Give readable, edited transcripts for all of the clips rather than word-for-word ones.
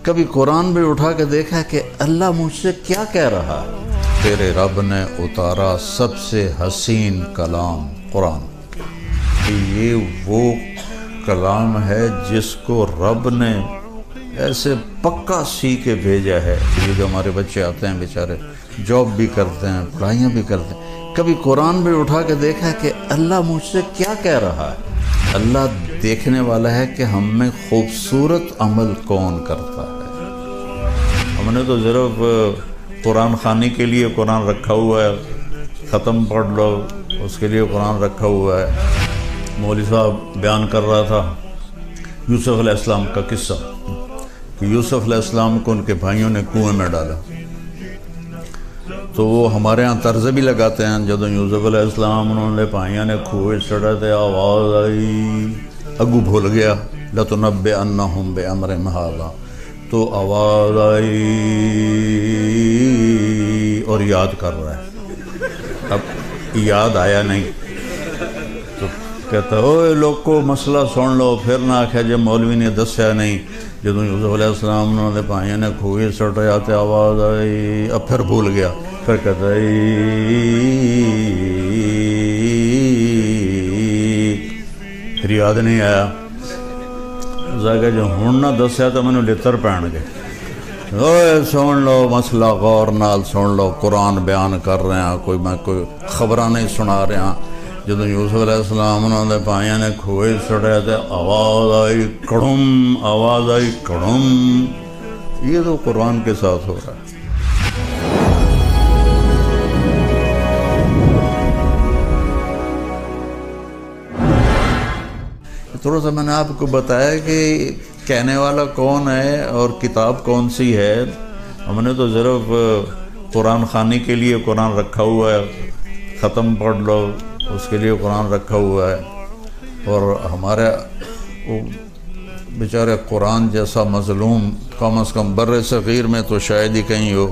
کبھی قرآن بھی اٹھا کے دیکھا کہ اللہ مجھ سے کیا کہہ رہا ہے؟ تیرے رب نے اتارا سب سے حسین کلام قرآن، کہ یہ وہ کلام ہے جس کو رب نے ایسے پکا سی کے بھیجا ہے۔ یہ جو ہمارے بچے آتے ہیں بیچارے، جاب بھی کرتے ہیں، پڑھائیاں بھی کرتے ہیں، کبھی قرآن بھی اٹھا کے دیکھا کہ اللہ مجھ سے کیا کہہ رہا ہے؟ اللہ دیکھنے والا ہے کہ ہم میں خوبصورت عمل کون کرتا ہے۔ ہم نے تو صرف قرآن خوانی کے لیے قرآن رکھا ہوا ہے، ختم پڑھ لو اس کے لیے قرآن رکھا ہوا ہے۔ مولوی صاحب بیان کر رہا تھا یوسف علیہ السلام کا قصہ، کہ یوسف علیہ السلام کو ان کے بھائیوں نے کنویں میں ڈالا، تو وہ ہمارے ہاں طرز بھی لگاتے ہیں، جب یوسف علیہ السلام انہوں نے بھائیوں نے کنویں چڑھا تے آواز آئی، اگو بھول گیا لَتُنَبِّئَنَّهُمْ بِأَمْرِهِمْ هَٰذَا، تو آواز آئی اور یاد کر رہا ہے، اب یاد آیا نہیں تو کہتا ہے اوے لوگو مسئلہ سن لو، پھر نہ آکھیا جب مولوی نے دسیا نہیں۔ جب یوسف علیہ السلام انہوں نے بھائیوں نے کھوئے سٹیا تے آواز آئی، اب پھر بھول گیا، پھر کہتا ہے پھر یاد نہیں آیا، کہ جو ہن نہ دسیا تو مینوں لتر پین گے۔ اوے سن لو مسئلہ غور نال سن لو، قرآن بیان کر رہے ہیں، میں کوئی خبراں نہیں سنا رہا ہاں۔ جب یوسف علیہ السلام انہوں نے بھائیوں نے کھوئے سٹیا تے آواز آئی کڑم، آواز آئی کڑم، یہ تو قرآن کے ساتھ ہو رہا ہے۔ تھوڑا سا میں نے آپ کو بتایا کہ کہنے والا کون ہے اور کتاب کون سی ہے۔ ہم نے تو صرف قرآن خوانی کے لیے قرآن رکھا ہوا ہے، ختم پڑھ لو اس کے لیے قرآن رکھا ہوا ہے، اور ہمارے بیچارے قرآن جیسا مظلوم کم از کم بر صغیر میں تو شاید ہی کہیں ہو،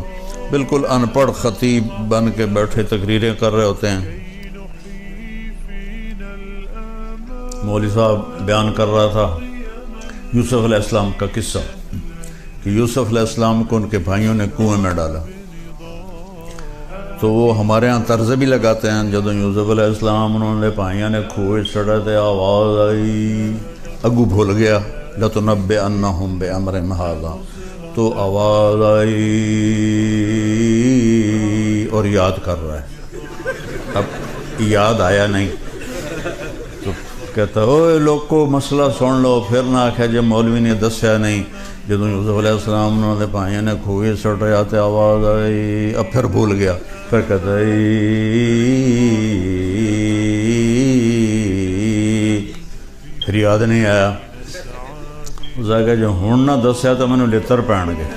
بالکل ان پڑھ خطیب بن کے بیٹھے تقریریں کر رہے ہوتے ہیں۔ مولوی صاحب بیان کر رہا تھا یوسف علیہ السلام کا قصہ، کہ یوسف علیہ السلام کو ان کے بھائیوں نے کنویں میں ڈالا، تو وہ ہمارے ہاں طرز بھی لگاتے ہیں، جب یوسف علیہ السلام انہوں نے بھائیوں نے کنویں چڑھا تے آواز آئی، اگو بھول گیا لَتُنَبِّئَنَّهُمْ بِأَمْرِهِمْ هَٰذَا، تو آواز آئی اور یاد کر رہا ہے، اب یاد آیا نہیں تو کہتا ہے اوے لوگو مسئلہ سن لو، پھر نہ آکھیا جب مولوی نے دسیا نہیں۔ جب یوسف علیہ السلام انہوں نے بھائیوں نے کھوئے سٹیا تے آواز آئی، اب پھر بھول گیا، پھر کہتا ہے پھر یاد نہیں آیا، کہ جو ہن نہ دسیا تو مینوں لتر پین گے۔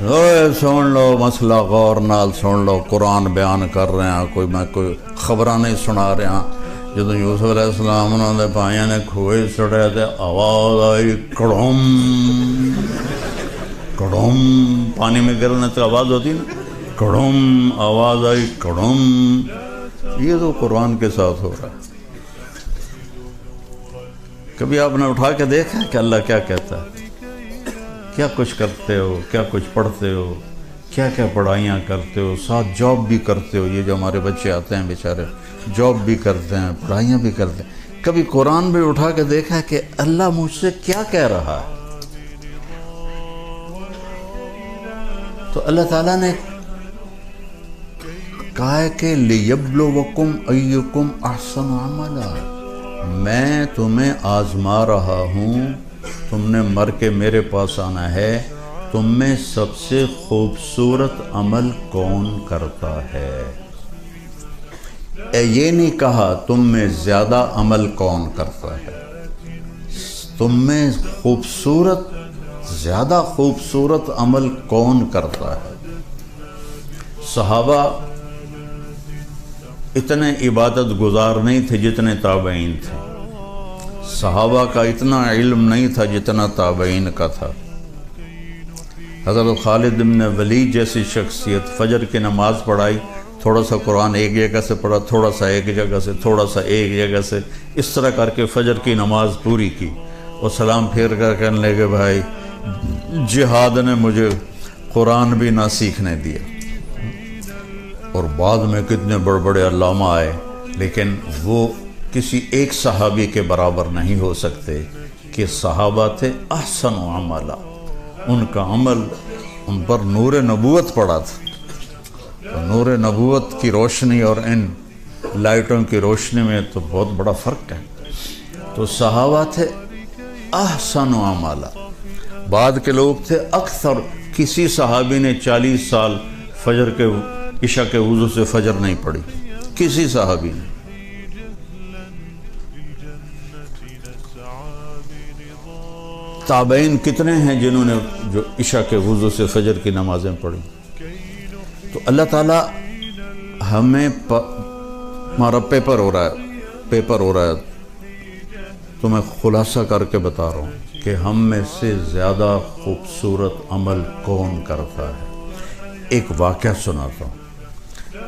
اوے سن لو مسئلہ غور نال سن لو، قرآن بیان کر رہے ہیں، میں کوئی خبراں نہیں سنا رہا ہاں۔ جب یوسف علیہ السلام انہوں نے بھائیوں نے کھوئے سٹیا تے آواز آئی کڑم، کڑم، پانی میں گرنے تو آواز ہوتی نا، کڑم، آواز آئی کڑم، یہ تو قرآن کے ساتھ ہو رہا ہے۔ کبھی آپ نے اٹھا کے دیکھا کہ اللہ کیا کہتا ہے؟ کیا کچھ کرتے ہو، کیا کچھ پڑھتے ہو، کیا کیا پڑھائیاں کرتے ہو، ساتھ جاب بھی کرتے ہو۔ یہ جو ہمارے بچے آتے ہیں بیچارے، جاب بھی کرتے ہیں، پڑھائیاں بھی کرتے ہیں، کبھی قرآن بھی اٹھا کے دیکھا کہ اللہ مجھ سے کیا کہہ رہا ہے؟ تو اللہ تعالیٰ نے کہا ہے کہ لِيَبْلُوَكُمْ أَيُّكُمْ أَحْسَنُ عَمَلًا، میں تمہیں آزما رہا ہوں، تم نے مر کے میرے پاس آنا ہے، تم میں سب سے خوبصورت عمل کون کرتا ہے؟ یہ نہیں کہا تم میں زیادہ عمل کون کرتا ہے، تم میں خوبصورت، زیادہ خوبصورت عمل کون کرتا ہے؟ صحابہ اتنے عبادت گزار نہیں تھے جتنے تابعین تھے، صحابہ کا اتنا علم نہیں تھا جتنا تابعین کا تھا۔ حضرت خالد بن ولید جیسی شخصیت فجر کی نماز پڑھائی، تھوڑا سا قرآن ایک جگہ سے پڑھا، تھوڑا سا ایک جگہ سے، تھوڑا سا ایک جگہ سے، اس طرح کر کے فجر کی نماز پوری کی، اور سلام پھیر کر کہنے لگے بھائی جہاد نے مجھے قرآن بھی نہ سیکھنے دیا۔ اور بعد میں کتنے بڑے بڑے علامہ آئے، لیکن وہ کسی ایک صحابی کے برابر نہیں ہو سکتے کہ صحابہ تھے احسن عملا، ان کا عمل ان پر نور نبوت پڑا تھا۔ تو نور نبوت کی روشنی اور ان لائٹوں کی روشنی میں تو بہت بڑا فرق ہے۔ تو صحابہ تھے احسن عملا، بعد کے لوگ تھے اکثر، کسی صحابی نے 40 سال فجر کے عشاء کے وضو سے فجر نہیں پڑھی، کسی صحابی نے۔ تابعین کتنے ہیں جنہوں نے جو عشاء کے وضو سے فجر کی نمازیں پڑھی۔ تو اللہ تعالیٰ ہمیں ہمارا پیپر ہو رہا ہے تو میں خلاصہ کر کے بتا رہا ہوں کہ ہم میں سے زیادہ خوبصورت عمل کون کرتا ہے۔ ایک واقعہ سناتا ہوں۔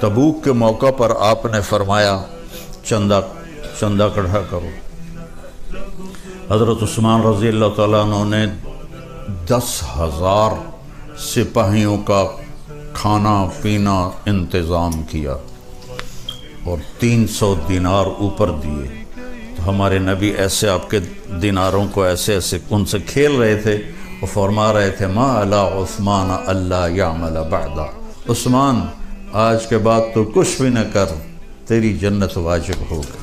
تبوک کے موقع پر آپ نے فرمایا چندہ کٹھا کرو۔ حضرت عثمان رضی اللہ تعالیٰ عنہ نے 10,000 سپاہیوں کا کھانا پینا انتظام کیا اور 300 دینار اوپر دیے۔ تو ہمارے نبی ایسے آپ کے دیناروں کو ایسے ان سے کھیل رہے تھے، وہ فرما رہے تھے ما علی عثمان اللہ یعمل بعدا، عثمان آج کے بعد تو کچھ بھی نہ کر، تیری جنت واجب ہوگی۔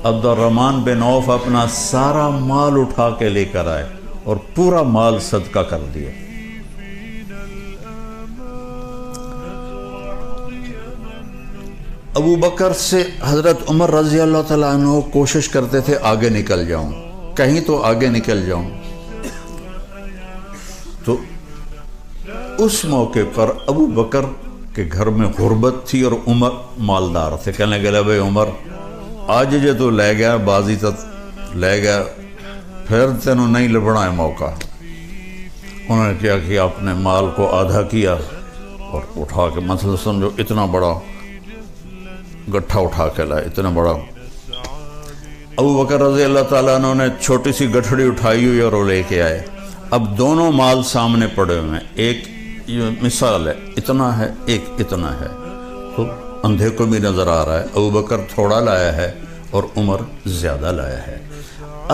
عبد الرحمن بن عوف اپنا سارا مال اٹھا کے لے کر آئے اور پورا مال صدقہ کر دیا۔ ابو بکر سے حضرت عمر رضی اللہ تعالیٰ عنہ کوشش کرتے تھے آگے نکل جاؤں، کہیں تو آگے نکل جاؤں۔ تو اس موقع پر ابو بکر کے گھر میں غربت تھی اور عمر مالدار تھے۔ کہنے لگے بھائی عمر آج جے تو لے گیا، بازی تک لے گیا، پھر تینوں نہیں لبنا ہے موقع۔ انہوں نے کیا کہ اپنے مال کو آدھا کیا اور اٹھا کے، مثلا سمجھو اتنا بڑا گٹھا اٹھا کے لائے، اتنا بڑا۔ ابو بکر رضی اللہ تعالیٰ عنہ نے چھوٹی سی گٹھڑی اٹھائی ہوئی اور وہ لے کے آئے۔ اب دونوں مال سامنے پڑے ہوئے ہیں، ایک یہ مثال ہے، اتنا ہے، ایک اتنا ہے، تو اندھے کو بھی نظر آ رہا ہے ابو بکر تھوڑا لایا ہے اور عمر زیادہ لایا ہے۔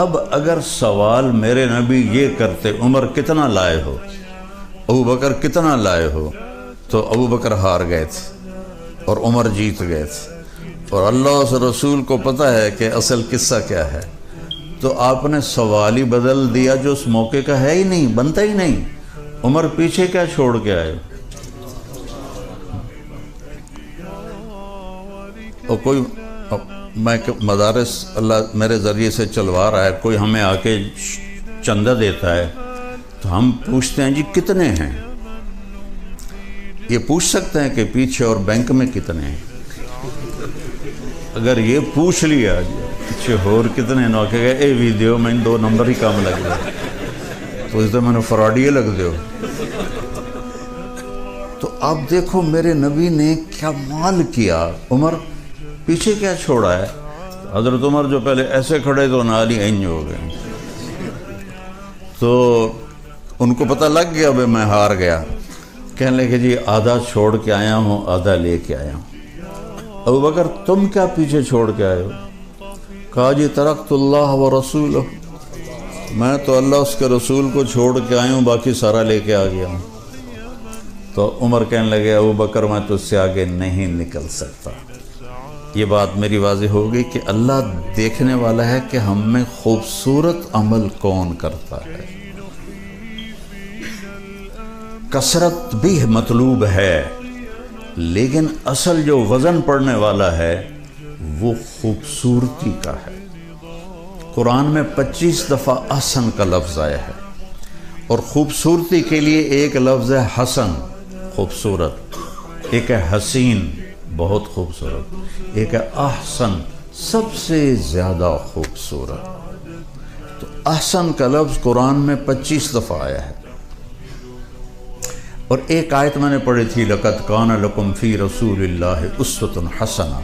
اب اگر سوال میرے نبی یہ کرتے عمر کتنا لائے ہو، ابو بکر کتنا لائے ہو، تو ابو بکر ہار گئے تھے اور عمر جیت گئے تھے۔ اور اللہ اس رسول کو پتہ ہے کہ اصل قصہ کیا ہے، تو آپ نے سوال ہی بدل دیا جو اس موقع کا ہے ہی نہیں، بنتا ہی نہیں۔ عمر پیچھے کیا چھوڑ کے آئے؟ اور کوئی میں مدارس اللہ میرے ذریعے سے چلوا رہا ہے، کوئی ہمیں آ کے چندہ دیتا ہے تو ہم پوچھتے ہیں جی کتنے ہیں؟ یہ پوچھ سکتے ہیں کہ پیچھے اور بینک میں کتنے ہیں؟ اگر یہ پوچھ لیا پیچھے اور کتنے نہ کہ اے ویڈیو میں 2 نمبر ہی کام لگ گیا تو اس میں نے فراڈیے لگ دیو۔ تو آپ دیکھو میرے نبی نے کیا مال کیا، عمر پیچھے کیا چھوڑا ہے۔ حضرت عمر جو پہلے ایسے کھڑے تو نالی اینج ہو گئے، تو ان کو پتہ لگ گیا بھئی میں ہار گیا۔ کہنے لگے جی آدھا چھوڑ کے آیا ہوں، آدھا لے کے آیا ہوں۔ ابو بکر تم کیا پیچھے چھوڑ کے آئے ہو؟ کہا جی ترکت اللہ و رسولہ، میں تو اللہ اس کے رسول کو چھوڑ کے آیا ہوں، باقی سارا لے کے آ گیا ہوں۔ تو عمر کہنے لگے ابو بکر میں تو اس سے آگے نہیں نکل سکتا۔ یہ بات میری واضح ہو گئی کہ اللہ دیکھنے والا ہے کہ ہم میں خوبصورت عمل کون کرتا ہے۔ کثرت بھی مطلوب ہے، لیکن اصل جو وزن پڑنے والا ہے وہ خوبصورتی کا ہے۔ قرآن میں 25 دفعہ احسن کا لفظ آیا ہے، اور خوبصورتی کے لیے ایک لفظ ہے حسن، خوبصورت، ایک ہے حسین، بہت خوبصورت، ایک ہے احسن، سب سے زیادہ خوبصورت۔ تو احسن کا لفظ قرآن میں 25 دفعہ آیا ہے۔ اور ایک آیت میں نے پڑھی تھی لَقَدْ كَانَ لَكُمْ فِي رَسُولِ اللَّهِ أُسْوَةٌ حَسَنَةٌ،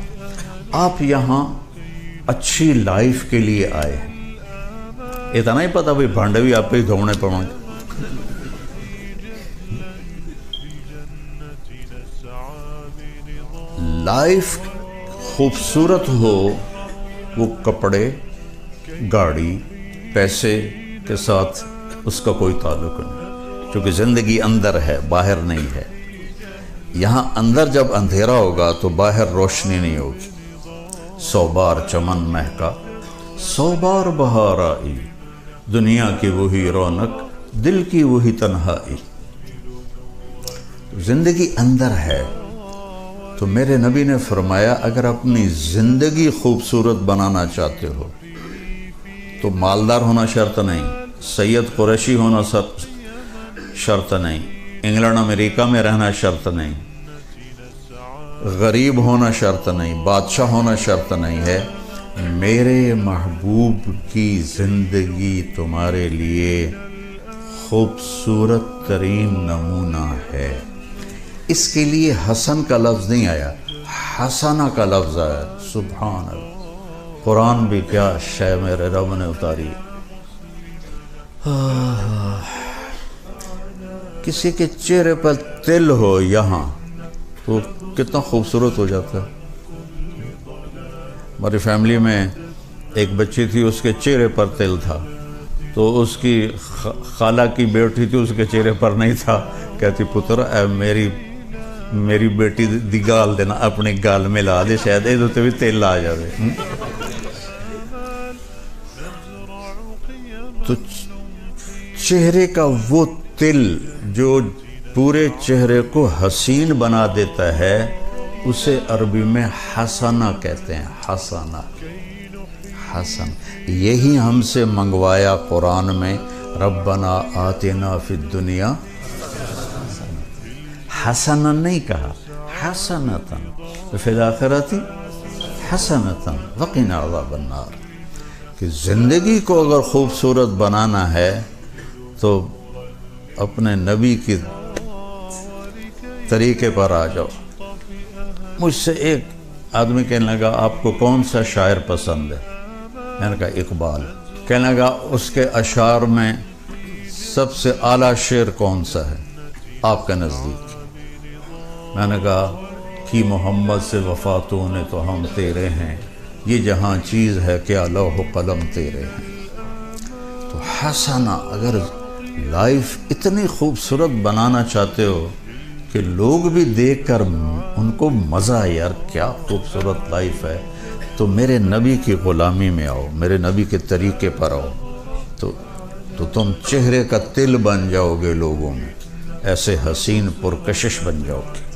آپ یہاں اچھی لائف کے لیے آئے ہیں۔ اتنا ہی پتہ بھائی بھانڈے بھی آپ پہ ہی دھونے پڑیں گے، لائف خوبصورت ہو وہ کپڑے گاڑی پیسے کے ساتھ اس کا کوئی تعلق نہیں، چونکہ زندگی اندر ہے باہر نہیں ہے۔ یہاں اندر جب اندھیرا ہوگا تو باہر روشنی نہیں ہوگی۔ 100 بار چمن مہکا 100 بار بہار آئی، دنیا کی وہی رونق دل کی وہی تنہائی۔ زندگی اندر ہے تو میرے نبی نے فرمایا اگر اپنی زندگی خوبصورت بنانا چاہتے ہو تو مالدار ہونا شرط نہیں، سید قریشی ہونا شرط نہیں، انگلینڈ امریکہ میں رہنا شرط نہیں، غریب ہونا شرط نہیں، بادشاہ ہونا شرط نہیں ہے۔ میرے محبوب کی زندگی تمہارے لیے خوبصورت ترین نمونہ ہے۔ اس کے لیے حسن کا لفظ نہیں آیا، حسنہ کا لفظ آیا۔ سبحان اللہ، قرآن بھی کیا شے میرے رب نے اتاری۔ کسی کے چہرے پر تل ہو یہاں تو کتنا خوبصورت ہو جاتا ہے۔ ہماری فیملی میں ایک بچی تھی، اس کے چہرے پر تل تھا، تو اس کی خالہ کی بیٹی تھی، اس کے چہرے پر نہیں تھا، کہتی پتر اے میری بیٹی دی گال دینا اپنی گال میں لا دے، شاید یہ تو بھی تیل آ جائے۔ تو چہرے کا وہ تل جو پورے چہرے کو حسین بنا دیتا ہے اسے عربی میں حسنہ کہتے ہیں۔ حسنہ، حسن، یہی ہم سے منگوایا قرآن میں، ربنا آتنا فی الدنیا حسنا نہیں کہا، حسنتاً فی الآخرۃ حسنتاً وقنا عذاب النار۔ کہ زندگی کو اگر خوبصورت بنانا ہے تو اپنے نبی کے طریقے پر آ جاؤ۔ مجھ سے ایک آدمی کہنے لگا آپ کو کون سا شاعر پسند ہے؟ میں نے کہا اقبال۔ کہنے لگا اس کے اشعار میں سب سے اعلیٰ شعر کون سا ہے آپ کے نزدیک؟ میں نے کہا کہ محمد سے وفاتوں نے تو ہم تیرے ہیں، یہ جہاں چیز ہے کیا لوح و قلم تیرے ہیں۔ تو حسنہ، اگر لائف اتنی خوبصورت بنانا چاہتے ہو کہ لوگ بھی دیکھ کر ان کو مزہ، یار کیا خوبصورت لائف ہے، تو میرے نبی کی غلامی میں آؤ، میرے نبی کے طریقے پر آؤ، تو تم چہرے کا تل بن جاؤ گے لوگوں میں، ایسے حسین پرکشش بن جاؤ گے۔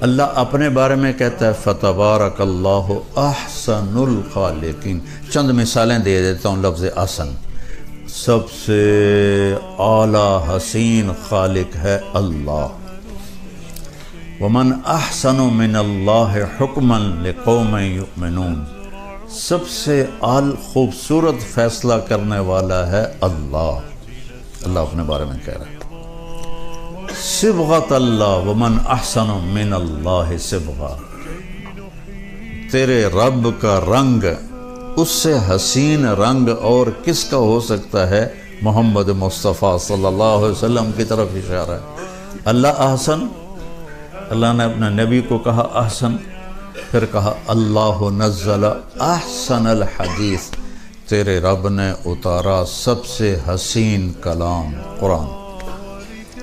اللہ اپنے بارے میں کہتا ہے فتبارک اللہ احسن الخالقین۔ چند مثالیں دے دیتا ہوں لفظ احسن۔ سب سے اعلیٰ حسین خالق ہے اللہ۔ ومن احسن من اللہ حکما لقوم یؤمنون۔ سب سے خوبصورت فیصلہ کرنے والا ہے اللہ۔ اللہ اپنے بارے میں کہہ رہا ہے صبغۃ اللہ ومن احسن من اللہ صبغہ۔ تیرے رب کا رنگ، اس سے حسین رنگ اور کس کا ہو سکتا ہے؟ محمد مصطفیٰ صلی اللہ علیہ وسلم کی طرف اشارہ ہے۔ اللہ احسن، اللہ نے اپنے نبی کو کہا احسن، پھر کہا اللہ نزل احسن الحدیث، تیرے رب نے اتارا سب سے حسین کلام قرآن،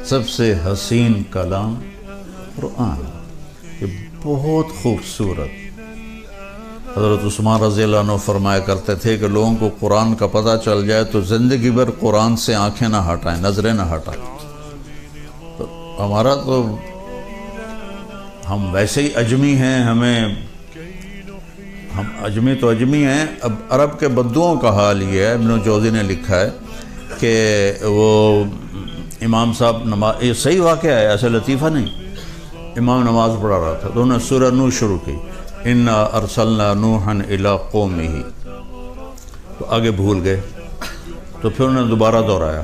سب سے حسین کلام قرآن۔ یہ بہت خوبصورت۔ حضرت عثمان رضی اللہ عنہ فرمایا کرتے تھے کہ لوگوں کو قرآن کا پتہ چل جائے تو زندگی بھر قرآن سے آنکھیں نہ ہٹائیں، نظریں نہ ہٹائیں۔ تو ہمارا تو ہم ویسے ہی اجمی ہیں، ہم اجمی تو اجمی ہیں۔ اب عرب کے بدوؤں کا حال یہ ہے، ابن جوزی نے لکھا ہے کہ وہ امام صاحب نماز، یہ صحیح واقعہ ہے، ایسا لطیفہ نہیں، امام نماز پڑھا رہا تھا تو انہوں نے سورہ نوح شروع کی، اِنَّا أَرْسَلْنَا نُوحًا إِلَىٰ قَوْمِهِ، تو آگے بھول گئے، تو پھر انہوں نے دوبارہ دہرایا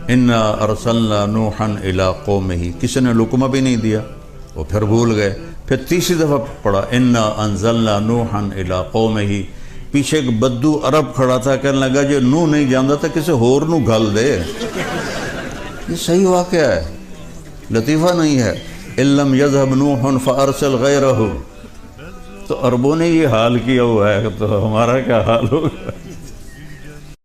اِنَّا أَرْسَلْنَا نُوحًا إِلَىٰ قَوْمِهِ، کسی نے لقمہ بھی نہیں دیا، وہ پھر بھول گئے، پھر تیسری دفعہ پڑھا اِنَّا أَنزَلْنَا نُوحًا إِلَىٰ قَوْمِهِ۔ پیچھے ایک بدو عرب کھڑا تھا، کہنے لگا جو نوح نہیں جانتا تھا کسی ہور نو گھل دے۔ یہ صحیح واقعہ ہے، لطیفہ نہیں ہے۔ اِلَّمْ يَذْهَبْ نُوحٌ فَأَرْسِلْ غَيْرَهُ، تو عربوں نے یہ حال کیا ہوا ہے تو ہمارا کیا حال ہوگا؟